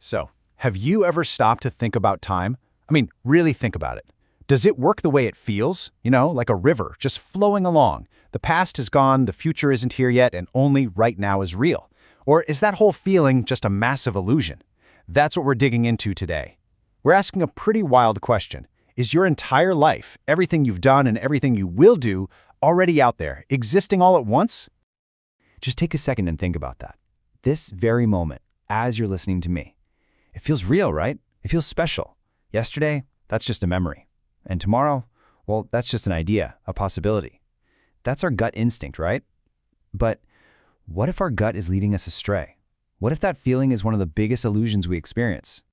So, have you ever stopped to think about time? I mean, really think about it. Does it work the way it feels? You know, like a river, just flowing along. The past is gone, the future isn't here yet, and only right now is real. Or is that whole feeling just a massive illusion? That's what we're digging into today. We're asking a pretty wild question. Is your entire life, everything you've done and everything you will do, already out there, existing all at once? Just take a second and think about that. This very moment, as you're listening to me. It feels real, right? It feels special. Yesterday, that's just a memory. And tomorrow, well, that's just an idea, a possibility. That's our gut instinct, right? But what if our gut is leading us astray? What if that feeling is one of the biggest illusions we experience?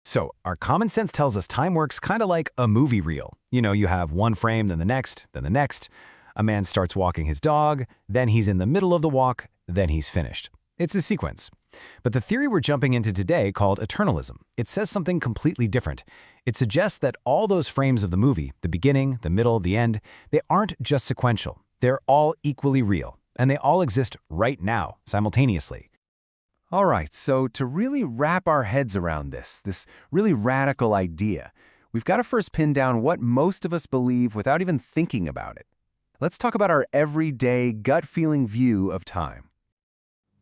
So, our common sense tells us time works kind of like a movie reel. You know, you have one frame, then the next, then the next. A man starts walking his dog, then he's in the middle of the walk, then he's finished. It's a sequence. But the theory we're jumping into today, called Eternalism, it says something completely different. It suggests that all those frames of the movie, the beginning, the middle, the end, they aren't just sequential. They're all equally real, and they all exist right now, simultaneously. All right, so to really wrap our heads around this really radical idea, we've got to first pin down what most of us believe without even thinking about it. Let's talk about our everyday gut-feeling view of time.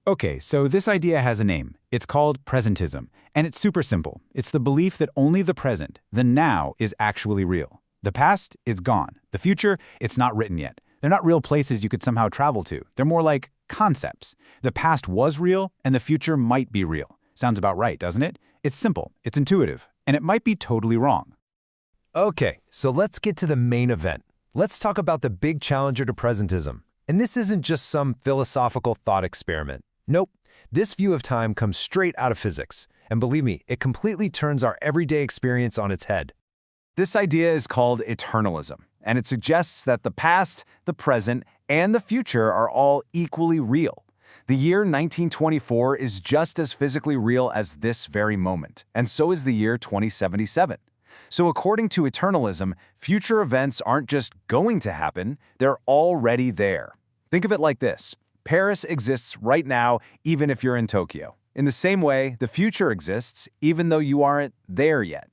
Okay, so this idea has a name. It's called presentism, and it's super simple. It's the belief that only the present, the now, is actually real. The past, it's gone. The future, it's not written yet. They're not real places you could somehow travel to. They're more like concepts. The past was real, and the future might be real. Sounds about right, doesn't it? It's simple, it's intuitive, and it might be totally wrong. Okay, so let's get to the main event. Let's talk about the big challenger to presentism. And this isn't just some philosophical thought experiment. Nope, this view of time comes straight out of physics. And believe me, it completely turns our everyday experience on its head. This idea is called Eternalism, and it suggests that the past, the present, and the future are all equally real. The year 1924 is just as physically real as this very moment, and so is the year 2077. So according to Eternalism, future events aren't just going to happen, they're already there. Think of it like this. Paris exists right now, even if you're in Tokyo. In the same way, the future exists, even though you aren't there yet.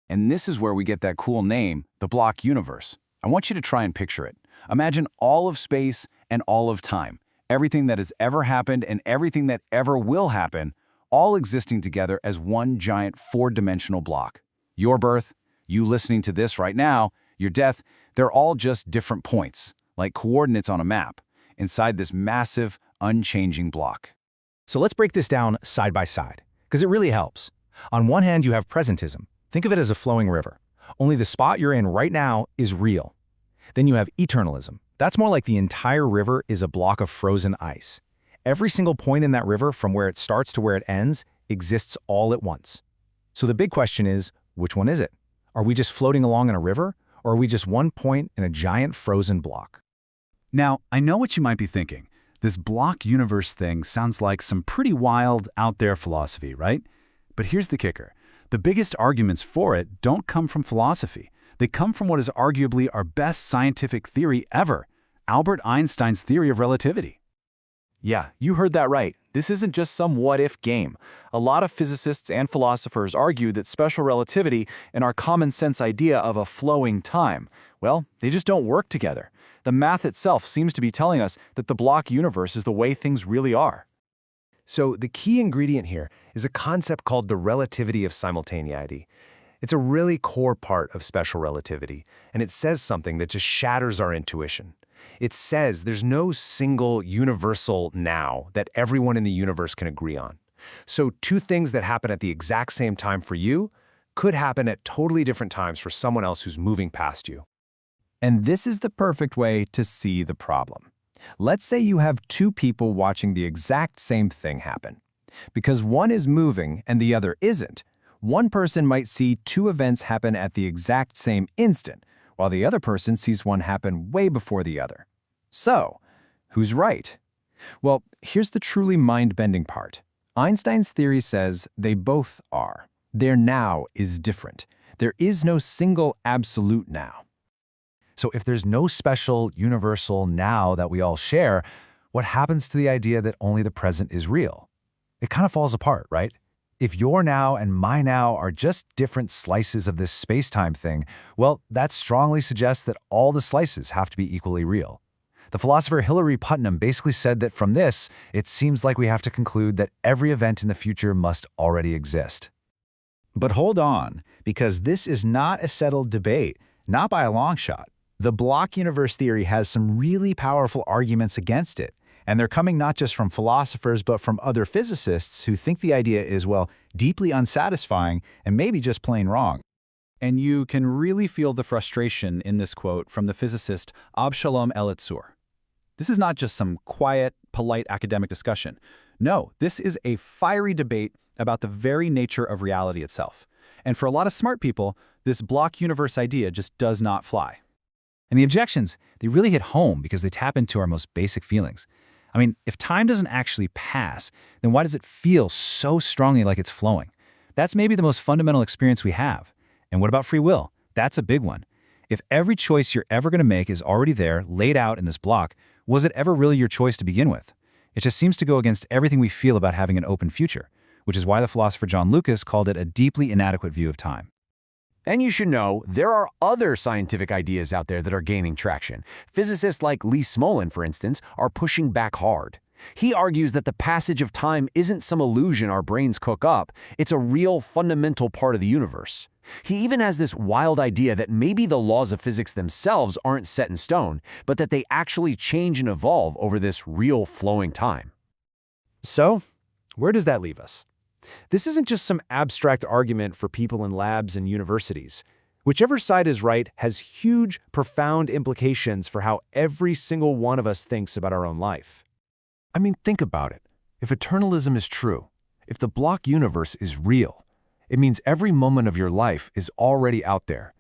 And this is where we get that cool name, the block universe. I want you to try and picture it. Imagine all of space and all of time, everything that has ever happened and everything that ever will happen, all existing together as one giant four-dimensional block. Your birth, you listening to this right now, your death, they're all just different points, like coordinates on a map, inside this massive, unchanging block. So let's break this down side by side, because it really helps. On one hand, you have presentism. Think of it as a flowing river. Only the spot you're in right now is real. Then you have eternalism. That's more like the entire river is a block of frozen ice. Every single point in that river, from where it starts to where it ends, exists all at once. So the big question is, which one is it? Are we just floating along in a river, or are we just one point in a giant frozen block? Now, I know what you might be thinking. This block universe thing sounds like some pretty wild, out-there philosophy, right? But here's the kicker. The biggest arguments for it don't come from philosophy. They come from what is arguably our best scientific theory ever, Albert Einstein's theory of relativity. Yeah, you heard that right. This isn't just some what-if game. A lot of physicists and philosophers argue that special relativity and our common-sense idea of a flowing time, well, they just don't work together. The math itself seems to be telling us that the block universe is the way things really are. So the key ingredient here is a concept called the relativity of simultaneity. It's a really core part of special relativity, and it says something that just shatters our intuition. It says there's no single universal now that everyone in the universe can agree on. So two things that happen at the exact same time for you could happen at totally different times for someone else who's moving past you. And this is the perfect way to see the problem. Let's say you have two people watching the exact same thing happen. Because one is moving and the other isn't, one person might see two events happen at the exact same instant, while the other person sees one happen way before the other. So, who's right? Well, here's the truly mind-bending part. Einstein's theory says they both are. Their now is different. There is no single absolute now. So if there's no special, universal now that we all share, what happens to the idea that only the present is real? It kind of falls apart, right? If your now and my now are just different slices of this space-time thing, well, that strongly suggests that all the slices have to be equally real. The philosopher Hilary Putnam basically said that from this, it seems like we have to conclude that every event in the future must already exist. But hold on, because this is not a settled debate, not by a long shot. The block universe theory has some really powerful arguments against it, and they're coming not just from philosophers but from other physicists who think the idea is, well, deeply unsatisfying and maybe just plain wrong. And you can really feel the frustration in this quote from the physicist Avshalom Elitzur. This is not just some quiet, polite academic discussion. No, this is a fiery debate about the very nature of reality itself. And for a lot of smart people, this block universe idea just does not fly. And the objections, they really hit home because they tap into our most basic feelings. I mean, if time doesn't actually pass, then why does it feel so strongly like it's flowing? That's maybe the most fundamental experience we have. And what about free will? That's a big one. If every choice you're ever going to make is already there, laid out in this block, was it ever really your choice to begin with? It just seems to go against everything we feel about having an open future, which is why the philosopher John Lucas called it a deeply inadequate view of time. And you should know, there are other scientific ideas out there that are gaining traction. Physicists like Lee Smolin, for instance, are pushing back hard. He argues that the passage of time isn't some illusion our brains cook up, it's a real fundamental part of the universe. He even has this wild idea that maybe the laws of physics themselves aren't set in stone, but that they actually change and evolve over this real flowing time. So, where does that leave us? This isn't just some abstract argument for people in labs and universities. Whichever side is right has huge, profound implications for how every single one of us thinks about our own life. I mean, think about it. If eternalism is true, if the block universe is real, it means every moment of your life is already out there.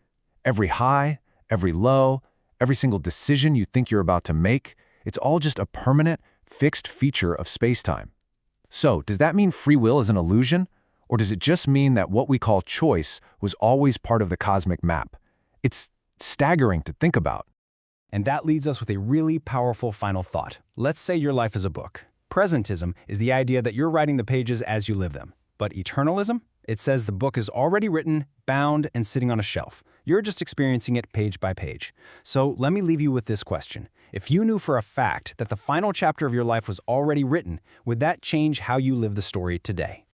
Every high, every low, every single decision you think you're about to make, it's all just a permanent, fixed feature of space-time. So, does that mean free will is an illusion? Or does it just mean that what we call choice was always part of the cosmic map? It's staggering to think about. And that leads us with a really powerful final thought. Let's say your life is a book. Presentism is the idea that you're writing the pages as you live them. But eternalism? It says the book is already written, bound, and sitting on a shelf. You're just experiencing it page by page. So let me leave you with this question. If you knew for a fact that the final chapter of your life was already written, would that change how you live the story today?